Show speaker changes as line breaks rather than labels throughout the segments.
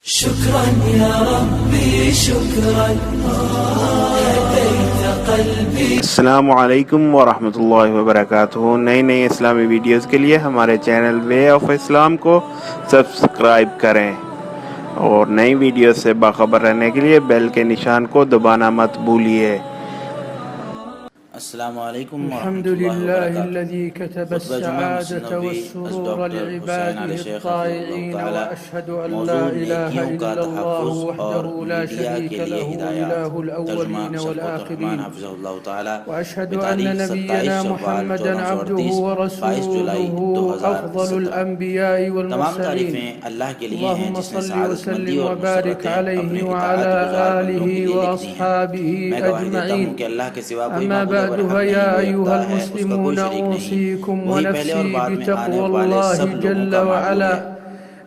शुक्रन या रब्बी शुक्रन हदैत क़ल्बी।
अस्सलामु अलैकुम वरहमतुल्लाहि वबरकातुहू। नई नई इस्लामी वीडियोस के लिए हमारे चैनल वे ऑफ इस्लाम को सब्सक्राइब करें और नई वीडियोस से बाखबर रहने के लिए बेल के निशान को दबाना मत भूलिए।
अस्सलामु अलैकुम
अल्हम्दुलिल्लाहिल्लज़ी कतबा अस्सआदता वस्सुरूर लिइबादिही अत्ताइईन व अशहदु अन ला इलाहा इल्लल्लाहु वहदहु ला शरीका लहु इलाहुल अव्वलीन वल आखिरीन व अशहदु अन्न नबियना मुहम्मदन अब्दुहु व रसूलुहु अफ़ज़लुल अंबिया'i वल मुरसलीन। अल्लाहुम्मा सल्लि व सल्लिम व बारिक अलैहि व अला आलिहि व अस्हाबिहि अजमईन। अम्मा या अय्युहल मुस्लिमून औसीकुम व नफ्सी बितक़्वल्लाहि जल्ल व अला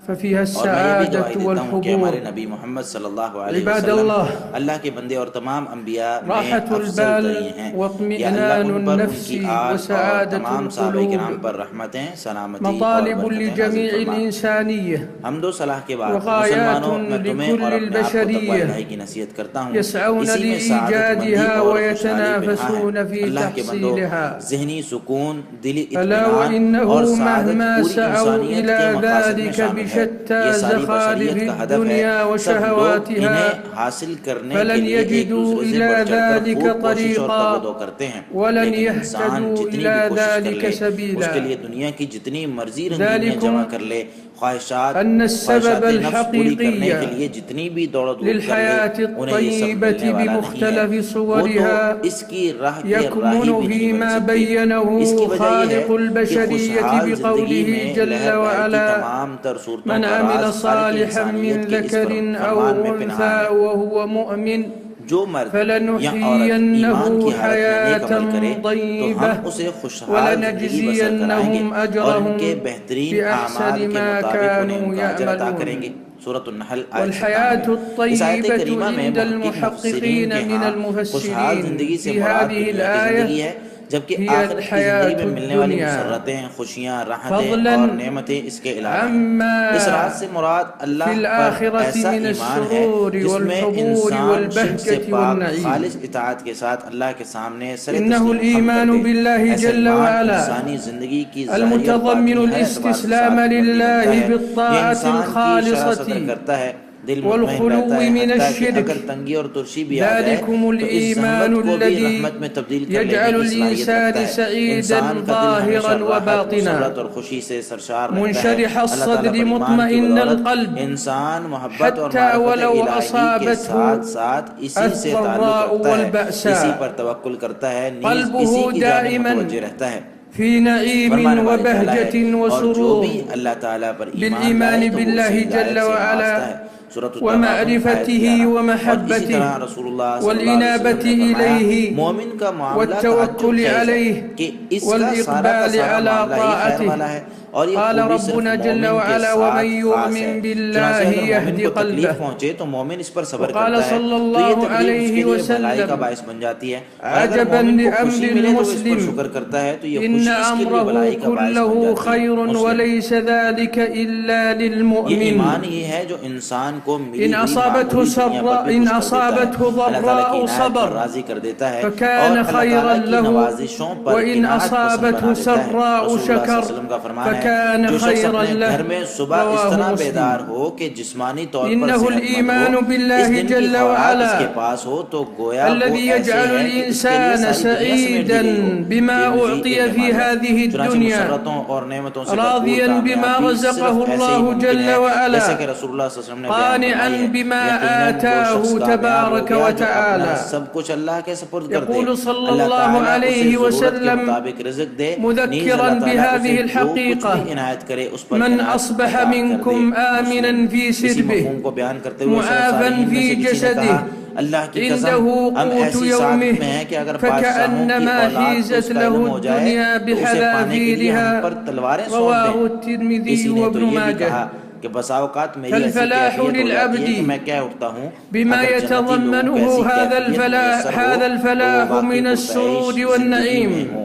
फ़फ़ीहा अस्सआदतु वल हुबूर।
हमारे नबी मोहम्मद सल्लल्लाहु अलैहि
इबादल्लाह,
वसल्लम अल्लाह के बंदे और तमाम अंबिया में
राहतुल
अफज़ल
बाल
तरीन हैं।
व इत्मिनानुन नफ्सी व सआदतुल क़ुलूब
पर रहमतें सलामती
मतालिबुल लिजमीइल इंसानिय्यह
हमदो सलाह के बाद
व गायातुन
मैं तुम्हें और
लिकुल्लिल
अपने आप को तक़वा
बशरिय्यह
इलाही की नसीहत करता हूँ।
यसअून
इसी में
लिईजादिहा
सआदतमंदी
व
और खुशहाली
यतनाफसून
है।
फी
अल्लाह के बंदो,
तहसीलिहा।
ज़हनी सुकून, दिली
अला व
इत्मीनान
इन्नहु
और सआदत
महमा
पूरी
सअऊ
इंसानियत
इला
के मक़ासद में
ज़ालिका
शामिल है।
बिशत्ता
ये सारी
ज़खारिफ़ि
बशरियत का हदफ है।
दुनिया व
सब लोग
शहवातिहा
इन्हें हासिल करने के
फलन
लिए एक
यजिदू
दूसरे से
इला
बढ़ चढ़कर
ज़ालिका
खूब कोशिश और
तरीक़ा
तवज्जो करते हैं,
वलन
लेकिन इंसान
यहतदू
जितनी
इला
भी कोशिश कर
ज़ालिका
ले,
सबीला।
उसके लिए दुनिया की जितनी मर्जी रंगीनियां
ज़ालिकुम
जमा कर ले, ख्वाहिशात
अन्न
ख्वाहिशात
सबब
नफ्स पूरी करने
हक़ीक़िय्या
के लिए जितनी भी दौड़ धूप कर ले,
लिलहयाति
उन्हें ये सब
तय्यबति
मिलने वाला नहीं है।
बिमुख्तलिफ़ि
वो
सुवरिहा
तो इसकी राह के
यकमुनु
राही भी नहीं
फ़ीमा
बन सकती।
बय्यनहु
इसकी वजह यह है
ख़ालिक़ुल
कि
बशरिय्यति
खुशहाल जिंदगी
बिक़ौलिही
में
जल्ल
लहर
व
गाह की
अला
तमाम तर सूरतों
मन
का
अमिल
राज खालिक़
सालिहन मिन
इंसानियत के इस
ज़करिन औ
फरमान में पिनहा
उन्सा
है।
व हुवा मुअमिन
जो मर्द या औरत
फलनुहयियन्नहु
ईमान की हालत में नेक
हयातन
अमल करे तो
तय्यबह
हम उसे खुशहाल जिंदगी बसर कराएंगे
वलनजज़ियन्नहुम
और
अजरहुम
उनके बेहतरीन
बिअहसनि
आमाल के
मा
मुताबिक उन्हें
कानू
उनका अजर अता
यअमलून।
करेंगे। सूरह नहल आयत
वल्हयातु
97। इस आयत
तय्यबतु
करीमा में
इंदल
मुहक्किक
मुहक्किकीन
मुफस्सिरीन के
मिनल
यहाँ खुशहाल
मुफस्सिरीन
जिंदगी से
फी
मुराद
हादिहिल
दुनिया की
आयह
जिंदगी है, जबकि
हिय
आखिरत की जिंदगी में
हयातुद
मिलने वाली
दुनिया
मुसर्रतें, खुशियाँ, राहतें
फज़लन
और नेमतें इसके अलावा हैं।
अम्मा
इस रात से मुराद अल्लाह
फिल
पर
आखिरति
ऐसा
मिन
ईमान है
अस्सुरूरि वल
जिसमें
हुबूरि वल
इंसान शिर्क से
बहजति वन
पाक
नईम।
खालिस इताअत के साथ अल्लाह के सामने सरे
इन्नहुल
तस्लीम हम
ईमानु
कर दे।
बिल्लाहि
ऐसा
जल्ल व
ईमान
अला
इंसानी जिंदगी की ज़ाहिरी और
अलमुतज़म्मिनुल
बातिनी हर एतबार से
इस्तिस्लाम
साथ
लिल्लाहि
बनता है। ये
बित्ताअतिल
इंसान की
खालिसति
शरासत करता है, दिल
वल
मुतमईन रहता
खुलूइ
है,
मिनश
हत्ता कि
शिर्क।
अगर तंगी और तुर्शी भी आ जाए
ज़ालिकुमुल
तो इस
ईमानु
ज़हमत को भी
अल्लज़ी
रहमत में तब्दील कर लेने
यजअलुल
की सलाहियत
इंसान
रखता है।
सईदन
इंसान का दिल हमेशा
ज़ाहिरन व
राहत,
बातिना
मुसर्रत और खुशी से सरशार रहता है।
मुनशरिह
अल्लाह ताला
अस्सद्रि
पर ईमान की
मुत्मइन्नल
बदौलत
क़ल्ब
इंसान मोहब्बत और
हत्ता
मारिफत
वलौ
इलाही के
असाबतहु
साथ साथ इसी से ताल्लुक़
अज़्ज़र्राउ
रखता
वल
है,
बअसा
इसी पर तवक्कुल करता है, नीज़
क़ल्बुहु
इसी की जानिब
दाइमन
मुतवज्जिह रहता है।
फी नईमिन
फरमाने
व
वाले ताला है,
बहजतिन व
और जो
सुरूर
भी अल्लाह ताला पर
बिल
ईमान
ईमान
लाए तो वो
बिल्लाहि
उसी
जल्ल
हिदायत
व
से
अला
वास्ता है। सूरत
व मअरिफतिही व
और इसी
महब्बतिही
तरह रसूलुल्लाह
वल
सल्लल्लाहु अलैहि वसल्लम
इनाबति
ने फरमाया,
इलैहि
मोमिन का मामला
वत्तवक्कुल
तहज्जुद खैज़ है
अलैहि
कि
वल
इसका सारा का
इक़बाल
सारा
अला
मामला ही खैर
ताअतिही।
वाला है और ये
क़ाल
खूबी सिर्फ
रब्बुना जल्ल व
मोमिन के
अला व
साथ
मन
खास
युमिन
है। चुनांचे
बिल्लाहि
अगर मोमिन
यहदि
को तकलीफ
क़ल्बह।
पहुंचे तो मोमिन इस पर सब्र
वक़ाल
करता है, तो ये
सल्लल्लाहु
तकलीफ
अलैहि
उसके लिए भलाई
वसल्लम
का बाइस बन जाती है। और अगर
अजबन
मोमिन को खुशी
लिअम्रिल
मिले तो वो इस पर
मुस्लिम
शुक्र करता है, तो ये
इन्न
खुशी इसके लिए
अम्रहु
भलाई का बाइस बन
कुल्लहु
जाती है।
खैरुन व
मुस्लिम
लैस ज़ालिका इल्ला
ये
लिलमुअमिन।
ईमान ये है जो इंसान को मिली
इन
हुई
असाबतहु
मामूली दुनिया
सर्रा
पर भी
इन
खुश कर देता है,
असाबतहु
अल्लाह ताला की
ضراء
इनायत पर
सबर
राजी कर देता है
फकान
और अल्लाह ताला
खैरन
की
लहु
नवाजिशों
व
पर
इन
इनायत पसंद
असाबतहु
बना देता है।
सर्राउ
रसूलुल्लाह
शकर
सल्लल्लाहु अलैहि वसल्लम का फरमान है,
फकान
जो शख्स
खैरन
अपने
लह।
घर में सुबह इस
रवाहु
तरह
मुस्लिम।
बेदार हो कि जिस्मानी तौर पर
इन्नहुल
सेहतमंद
ईमानु
हो, इस
बिल्लाहि
दिन की
जल्ल व
खुराक
अला
इसके पास हो तो गोया वो
अल्लज़ी
ऐसे
यजअलुल
है कि इसके लिए
इंसान
सारी दुनिया समेट दी
सईदन
गई हो,
बिमा
बेनज़ीर
उअतिय फी
नेमाज़ है।
हादिहि
चुनांचे
दुनिया
मुसर्रतों और नेमतों से भरपूर
राज़ियन बिमा
कामयाबी
रज़क़हु
सिर्फ ऐसे ही
अल्लाहु
मुमकिन
जल्ल
है
व अला
जैसे कि रसूलुल्लाह सल्लल्लाहु अलैहि वसल्लम ने बयान फरमाई
क़ानिअन
है।
बिमा
यकीनन वो
आताहु
शख्स कामयाब हो
तबारक
गया
व
जो अपना
तआला।
सब कुछ अल्लाह के सुपुर्द कर दे।
यक़ूलु
अल्लाह
सल्लल्लाहु
ताला उसे
अलैहि
ज़रूरत के
वसल्लम
मुताबिक रिज़्क़ दे, नीज़
मुज़क्किरन
अल्लाह ताला उसे
बिहादिहिल
जो कुछ
हक़ीक़ह
भी इनायत करे उस पर
मन
इनायत
अस्बह
अता कर दे।
मिनकुम आमिनन फी
इसी
सिरबिह
मफ़हूम को बयान करते हुए
मुआफ़न
सालिहीन में
फी
से किसी ने
जसदिह
कहा, अल्लाह की कसम
इंदहु
हम
क़ूतु
ऐसी
यौमिह
सादत में है कि अगर बादशाहों की
फकअन्नमा
औलाद को
हीज़त
उसका
लहु
इल्म हो जाए
दुनिया
तो उसे पाने के लिए
बिहज़ाफ़िरिहा
हम पर तलवारें सौंप
रवाहु
दें।
तिर्मिज़ी
किसी
व
ने तो
इब्न
ये भी
माजाह।
कहा कि बसा औकात मेरी ऐसी
फलफलाहु
कैफियत हो जाती है
लिलअब्दी
कि मैं कह उठता हूँ
बिमा
अगर जन्नती लोगों को
यतज़म्मनुहु
ऐसी
हाज़ल
कैफियत मुयस्सर हो
हाज़ल
तो वो
फलाहु
वाकई
मिन
पुरतईश
अस्सुरूरि वन
जिंदगी
नईम
में हो।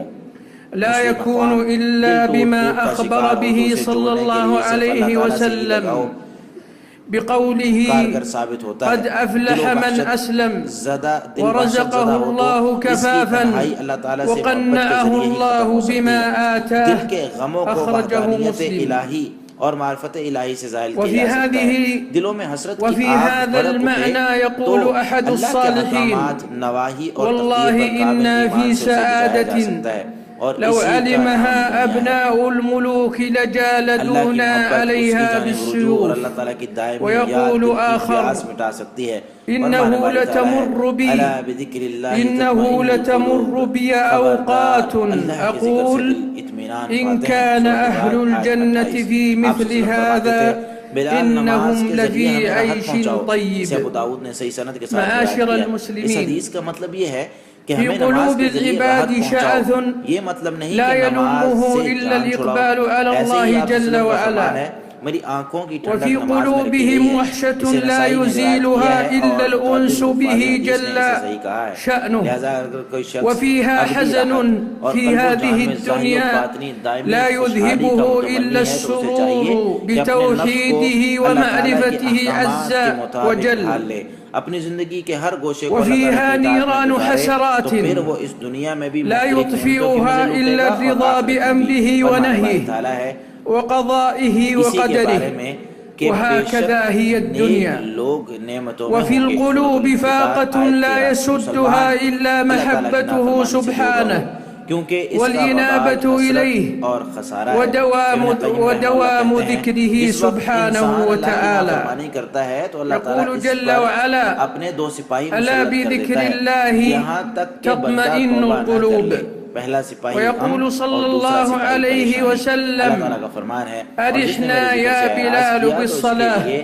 ला
मुस्लिम
यकूनु इल्ला
दिल तोड़
बिमा
तोड़ का
अख़बर
शिकार हो तो
बिही
उसे जोड़ने के
सल्लल्लाहु
लिए सिर्फ
अलैहि
अल्लाह ताला से ही
वसल्लम
लगाओ।
बिक़ौलिही
कारगर साबित होता है।
क़द अफ़लह मन असलम वरज़क़हु अल्लाहु कफ़ाफ़न वक़न्नअहु अल्लाहु बिमा आताह
दिल के गमों को
अख़रजहु
वहदानियत
मुस्लिम।
इलाही और मार्फत इलाही से ज़ाहिर
वफ़ी
किया जा सकता है।
हादिही
दिलों में हसरत की
वफ़ी
आग
हादल
भड़क उठे
मअना
तो
यक़ूलु अहदु
अल्लाह के
स्सालिहीन
अहकामात, नवाही और
वल्लाहि
तक़दीर पर काबिल
इन्ना
ईमान
फ़ी
से उसे बुझाया जा
सआदतिन
सकता है। और
लौ
इसी का
अलिमहा
नाम दुनिया है।
अब्नाउल मुलूक
अल्लाह की
लजालदूना
मोहब्बत,
अलैहा
उसकी जानिब रुजू और
बिस्सुयूफ
अल्लाह ताला की दायमी याद
वयक़ूलु
दिल की
आखर
प्यास मिटा सकती है।
इन्नहु लतमुर्रु बी
अला बिज़िक्रिल्लाहि
इन्नहु
तत्मइन्नुल
लतमुर्रु
क़ुलूब।
बी
खबरदार,
अवक़ातुन
अल्लाह के जिक्र से
अक़ूल
दिल इत्मीनान
इन
पाते हैं।
कान
सूरह
अहलुल
आयत
जन्नति
28।
फ़ी
आप
मिस्लि
सल्लल्लाहु अलैहि वसल्लम
हाज़ा
फरमाते थे, बिलाल नमाज
इन्नहुम
के
लफ़ी
ज़रिए हमें राहत
ऐशिन
पहुंचाओ। इसे अबू
तय्यब।
दाऊद ने सही सनद के साथ रिवायत
मआशिरल
किया। इस
मुस्लिमीन
हदीस का मतलब ये है कि
फ़ी
हमें नमाज के जरिए राहत
क़ुलूबिल
पहुंचाओ।
इबादी
ये मतलब नहीं
ला
कि नमाज
यलुम्मुहु
से
इल्ला
जान छुड़ाओ।
इक़बालु अला
ऐसे ही
अल्लाहि
आप
जल्ल व
का
अला
फरमान है, मेरी आंखों की ठंडक
वफ़ी
नमाज में रखी
क़ुलूबिहिम
गई है।
वहशतुन
इसे
ला
नसाई ने रिवायत किया
युज़ीलुहा
है
इल्ला
और
अल-उन्सु
मुतअद्दिद
बिही
हदीस ने
जल्ल
इसे सही कहा है।
शअनुहु
लिहाजा अगर कोई शख्स
वफ़ीहा
अबदी
हज़नुन
राहत और
फ़ी
क़ल्ब व जान
हादिहि
में ज़ाहिर
दुनिया
व बातिनी दायमी
ला
खुशहाली का
युज़हिबुहु
मुतमन्नी
इल्ला
है तो उसे चाहिए
अस्सुरूरु
कि अपने नफ्स को
बितौहीदिही व
अल्लाह ताला के
मअरिफतिही
अहकामात
अज़्ज़ा
के
व
मुताबिक
जल
ढाल ले। अपनी जिंदगी के हर गोशे को अल्लाह
वफ़ीहा
ताला की इताअत में
नीरानु
गुजारे तो
हसरातिन
फिर वो इस दुनिया में भी
ला
मुख्तलिफ नेमतों की
युत्फ़िउहा
मज़े
इल्ला
लूटेगा और
अर्रिज़ा
आखिरत में भी।
बिअम्रिही व
फरमान
नह्यिही
अल्लाह ताला है
व क़ज़ाइही व
इसी के बारे
क़दरिही
में कि
वहकज़ा हिय
बेशक
दुनिया
नेक लोग नेमतों में
वफ़ी
होंगे।
क़ुलूबि
सूरह
फ़ाक़तुन
आयत
ला
13।
यसुद्दुहा
मुसलमान
इल्ला
अल्लाह ताला की
महब्बतुहु
नाफरमानी से दूर
सुब्हानह
रहो, क्योंकि इसका
वल-इनाबतु
वबाल
इलैहि
हसरत और खसारा है।
वदवामु
इब्न क़य्यिम रहमतुल्लाह
वदवामु
कहते हैं,
ज़िक्रिही
जिस वक्त
सुब्हानहु
इंसान
व
अल्लाह की
तआला
नाफरमानी करता है तो अल्लाह ताला
यक़ूलु
इस
जल्ल व
पर
अला
अपने दो सिपाही
अला
मुसल्लत कर देता है,
बिज़िक्रिल्लाहि
यहाँ तक कि बंदा
तत्मइन्नुल
तौबा न कर
क़ुलूब
ले। पहला सिपाही गम
वयक़ूलु
और दूसरा
सल्लल्लाहु
सिपाही
अलैहि
परेशानी।
वसल्लम
अल्लाह ताला का फरमान है, और जिसने
अरिहना
मेरे
या
जिक्र से
बिलाल
एराज़ किया तो इसके
बिस्सलाह
लिए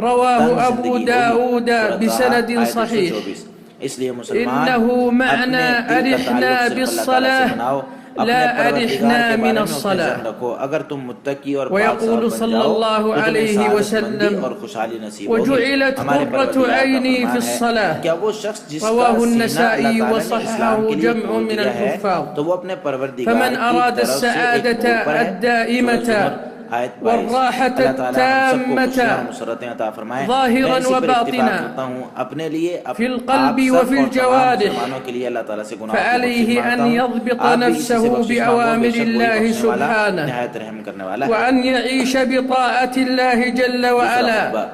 रवाहु
तंग
अबू
जिंदगी
दाऊद
होगी।
बिसनदिन
आयत
सहीह
124। इसलिए मुसलमान
इन्नहु मअना
अपने दिल का
अरिहना
ताल्लुक सिर्फ अल्लाह ताला से
बिस्सलाह
बनाओ। अपने
ला
परवरदिगार
अरिहना
के
मिन
बारे में अपने
अस्सलाह
ज़हन रखो। अगर तुम मुत्तकी और
वयक़ूलु
पाक साहब बन जाओ
सल्लल्लाहु
तो तुम्हें
अलैहि
सआदतमंदी
वसल्लम
और खुशहाली नसीब होगी।
वजुइलत
हमारे
क़ुर्रतु
परवरदिगार का
ऐनी
फरमान है,
फ़िस्सलाह
क्या वो शख्स जिसका
रवाहु
सीना
अन्नसाई
अल्लाह
व
ताला ने इस्लाम
सह्हहु
के लिए
जम्अ
खोल
मिन
दिया है
अल-हुफ़्फ़ाज़
तो वो अपने परवरदिगार
फमन
की
अराद
तरफ से एक
अस्सआदत
मोड़ पर है।
अद्दाइमत
सूरह ज़ुमर आयत 22।
वर्राहत
अल्लाह ताला हम सबको
अत्तामत
खुशियां और मुसरतें अता फरमाए। मैं
ज़ाहिरन
इसी
व
पर इत्तिफ़ाक़
बातिना
करता हूँ अपने लिए,
फिल
आप
क़ल्बि व
सब
फिल
और तमाम
जवारिह
मुसलमानों के लिए अल्लाह ताला से गुनाहों की
फ़अलैहि
बख्शिश
अन
मांगता हूँ।
यज़बित
आप भी इसी से
नफ्सहु
बख्शिश मांगो, बेशक वही
बिअवामिरिल्लाहि
बख्शने वाला
सुब्हानह
निहायत रहम करने वाला
व
है।
अन यईश बिताअतिल्लाहि जल्ल व
दूसरा
अला
खुतबा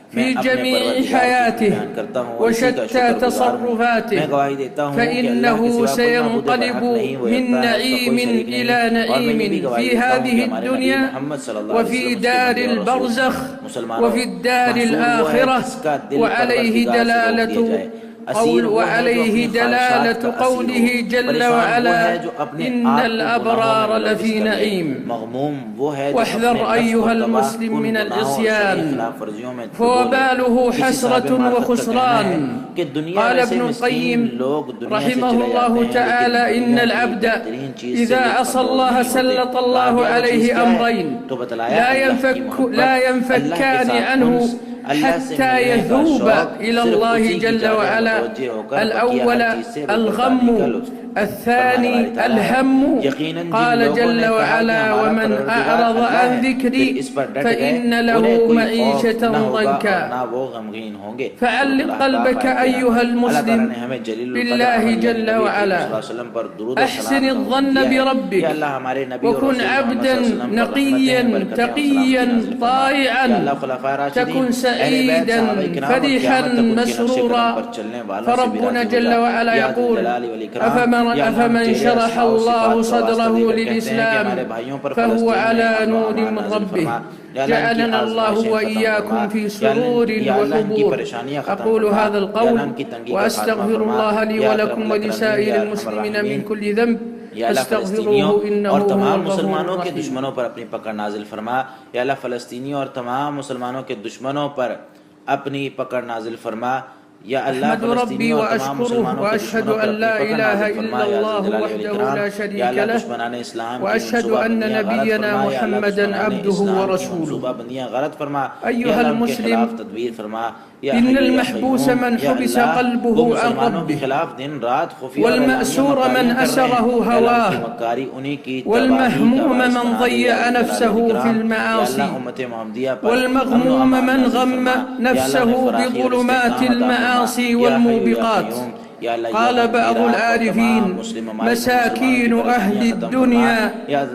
फी
मैं अपने
जमीइ
परवरदिगार की
हयातिह
बयान करता हूँ
व
और इसी का
शत्ता
शुक्रगुजार हूँ।
तसर्रुफातिह
मैं गवाही देता हूँ कि अल्लाह के
फ़इन्नहु
सिवा कोई माबूद बहक
सयंक़लिबु
नहीं, वो
मिन
एकता है, उसका कोई
नईमिन
शरीक नहीं।
इला
और मैं ये
नईमिन
भी गवाही
फी
देता हूँ कि
हादिहि
हमारे नबी
दुनिया
मोहम्मद सल्लल्लाहु
व
अलैहि
फी
वसल्लम उसके
दारिल
बंदे और रसूल हैं।
बरज़ख
मुसलमानों,
व फी दारिल
मंसूर वो है
आखिरह
जिसका दिल
व अलैहि
परवरदिगार से रोक
दलालतु
दिया जाए।
قول
असीर वो है जो
وعليه
अपनी ख्वाहिशात
دلالة
का असीर
قوله
हो।
جل
परेशान वो
وعلا
है जो अपने
إن
आप को
الأبرار
गुनाहों में मुलव्वस
लफ़ी
कर ले।
नईम
मग़मूम वो है जो
واحذر
अपने नफ्स
أيها
को तबाह
المسلم
कुन
من
गुनाहों और शरीय
العصيان
खिलाफ वर्जियों में डुबो ले।
فوباله
किसी
حسرة
साहिब मार्फत का कहना
وخسران
है कि दुनिया
قال
में
ابن
से
القيم
मिस्कीन लोग दुनिया से
رحمه
चले जाते
الله
हैं,
تعالى
लेकिन
إن
दुनिया की
العبد
बेहतरीन चीज से
إذا
लुत्फ़
عصى
अंदोज़
الله
नहीं होते।
سلط
कहा
الله
गया वो चीज
عليه
क्या है?
أمرين
तो बतलाया
لا
अल्लाह की
ينفك
मोहब्बत,
لا
अल्लाह के
ينفكان
साथ
عنه
उन्स, अल्लाह से
حتى
मिलने का
يذوب
शौक,
إلى
सिर्फ
الله
उसी की
جل
जानिब
وعلا
मुतवज्जे होकर
الأول
बकिया हर चीज से
الغम
रुखसारी का लुत्फ़।
الثاني
फरमाने वाला है,
الهم
यकीनन जिन
قال
लोगों
جل
ने कहा कि
وعلا
हमारा
ومن
परवरदिगार
أعرض
अल्लाह
عن
है,
ذكري
फिर इस पर डट गए,
فإن له
उन्हें कोई खौफ
معيشة
न होगा और
ضنكا
ना वो गमगीन होंगे।
فعلق
सूरह
قلبك
अल-अहक़ाफ़ आयत 13।
أيها
अल्लाह ताला
المسلم
ने हमें जलीलुल क़द्र
بالله
हमारे
جل
नबी करीम
وعला
सल्लल्लाहु अलैहि वसल्लम पर दुरूद और
أحسن
सलाम
الظن
दिया है कि
بربك
अल्लाह हमारे नबी और
وكن
रसूल मोहम्मद
عبدا
सल्लल्लाहु अलैहि वसल्लम पर
نقيا
रहमतें, बरकतें और
تقيا
सलामती नाज़िल फरमा।
طائعا
या अल्लाह खुलाफाए राशिदीन,
تكن
अहले बैत,
سعيدا
सहाबाए किराम और
فرحا
क़यामत तक उनके नक्शे
مسرورا
कदम पर चलने वालों से भी
فربنا
राज़ी हो
جل
जा।
وعلا
या
يقول
जलाली वल इकराम, या हम
أفمن
तेरे
شرح
अस्मा और
الله
सिफ़ात का वास्ता
صدره
देकर कहते हैं कि हमारे
للإسلام
भाइयों पर
فهو
फ़लस्तीन में
على
अमन व
نور
अमान
من
नाज़िल
ربه
फरमा। या अल्लाह इनकी
جعلنا الله
आज़माइशें खत्म
وإياكم
फरमा।
في
या
سرور
अल्लाह इनकी
وحبور
परेशानियां खत्म
أقول
फरमा।
هذا
या
القول
अल्लाह इनकी तंगी का खात्मा
وأستغفر
फरमा।
الله لي
या
ولكم
अकरम अल-अकरमीन,
ولسائر
या अरहमर
المسلمين
राहिमीन।
من كل ذنب
या अल्लाह फ़लस्तीनियों
فاستغفروه إنه
और
هو
तमाम
الغفور
मुसलमानों के
الرحيم
दुश्मनों पर अपनी पकड़ नाजिल फरमा। या अल्लाह फ़लस्तीनियों और तमाम मुसलमानों के दुश्मनों पर अपनी पकड़ नाजिल फरमा। या अल्लाह
أحمد ربي وأشكره وأشهد أن لا إله إلا الله وحده لا شريك له وأشهد أن نبينا محمدا عبده ورسوله أيها المسلم إن المحبوس من حبس قلبه عن ربه والمأسور من أسره هواه والمهموم من ضيع نفسه في المعاصي والمغموم من غم نفسه بظلمات المعاصي والموبقات قال بعض العارفين مساكين أهل الدنيا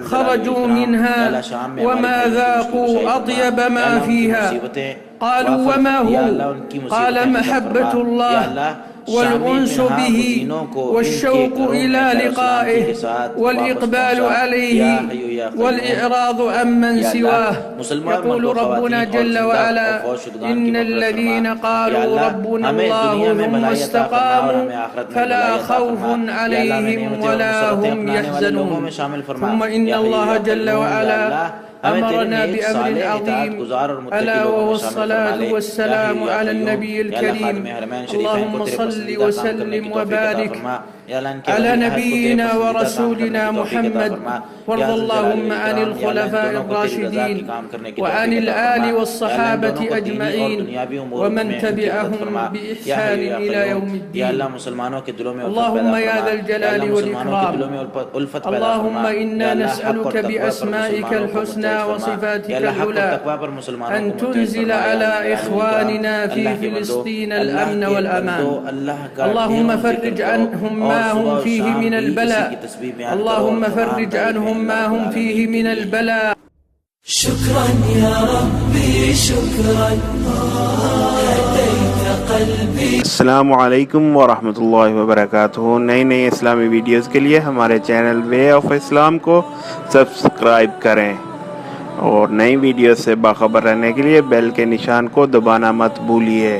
خرجوا منها وما ذاقوا أطيب ما فيها قالوا وما هو قال محبة الله والأنس به والشوق إلى لقائه والإقبال عليه والإعراض عمن سواه يقول ربنا جل وعلا إن الذين قالوا ربنا الله ثم استقاموا فلا خوف عليهم ولا هم يحزنون ثم إن الله جل وعلا أمرنا بأمر عظيم ألا وهو الصلاة والسلام على النبي الكريم اللهم صل وسلم وبارك على نبينا ورسولنا محمد وارض اللهم عن الخلفاء الراشدين وعن الآل والصحابة أجمعين ومن تبعهم بإحسان إلى يوم الدين اللهم يا ذا الجلال والإكرام اللهم إنا نسألك بأسمائك الحسنى وصفاتك العلى أن تنزل على إخواننا في فلسطين الأمن والأمان اللهم فرج عنهم ما هم فيه من البلاء اللهم فرج عنهم ما هم فيه من البلاء
شكرا يا ربي شكرا هديت قلبي।
अस्सलामु अलैकुम वरहमतुल्लाहि वबरकातुहू। नई नई इस्लामी वीडियोस के लिए हमारे चैनल वे ऑफ इस्लाम को सब्सक्राइब करें और नई वीडियो से बाखबर रहने के लिए बेल के निशान को दबाना मत भूलिए।